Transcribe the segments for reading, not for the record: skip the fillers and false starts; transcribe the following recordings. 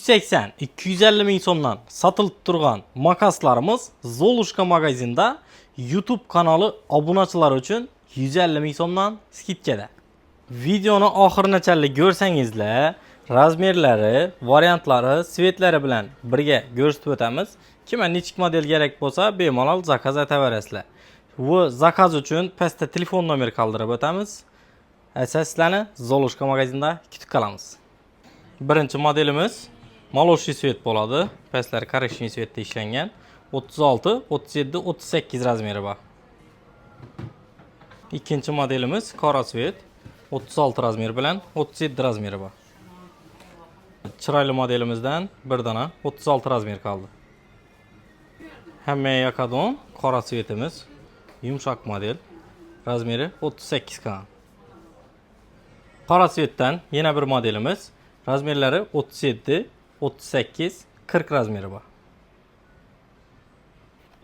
180-250 ming so'mdan satılıp turgan makaslarımız Zolushka magazinda YouTube kanalı obunachilar uchun 150 ming so'mdan skidkada. Videoni oxirigacha ko'rsangizlar, razmerlari, variantlari, svetlari bilan birga ko'rsatib o'tamiz. Kimga nechik model kerak bo'lsa, bemalol zakaz etaverasizlar. Bu zakaz uchun pastda telefon nomeri qoldirib o'tamiz. Sizlarni Zolushka magazinda kutib qolamiz. Birinchi modelimiz Moloshiy svet bo'ladi. Pastlari korreshniy svetda ishlangan. 36, 37, 38 razmeri bor. Ikkinchi modelimiz qora svet. 36 razmer bilan 37 razmeri bor. Chiroyli modelimizdan bir dona 36 razmer qoldi. Hamma yoqadon qora svetimiz, yumshoq model, razmeri 38 kan. Qora svetdan yana bir modelimiz, razmerlari 37, 38, 40 razmeri bor.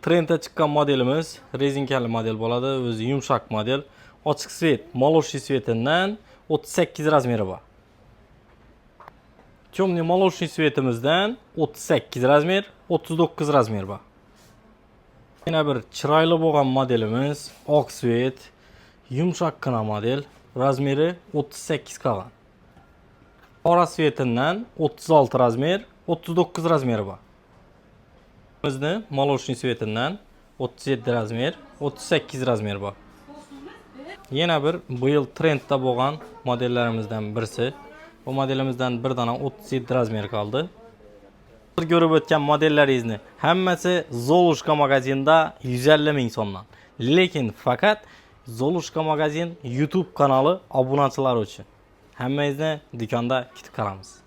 Trendda chiqqan modelimiz rezinkali model bo'ladi, o'zi yumshoq model. Ochiq svet, Moloshiy svetidan 38 razmeri bor. Temniy Moloshiy svetimizdan 38 razmer, 39 razmer bor. Yana bir chiroyli bo'lgan modelimiz oq svet, yumshoqqina model, razmeri 38 qolgan. Qora svetidan 36 razmer, 39 razmeri bor. Bizni Moloshiy svetidan 37 razmer, 38 razmer bor. Yana bir bu yil trendda bo'lgan modellarimizdan birisi. Bu modelimizdan bir dona 37 razmer qoldi. Ko'rib o'tgan modellaringizni hammasi Zolushka magazinda 150 ming so'mdan. Lekin faqat Zolushka magazin YouTube kanali obunachilar uchun. Hammangizni do'konda kutib qolamiz.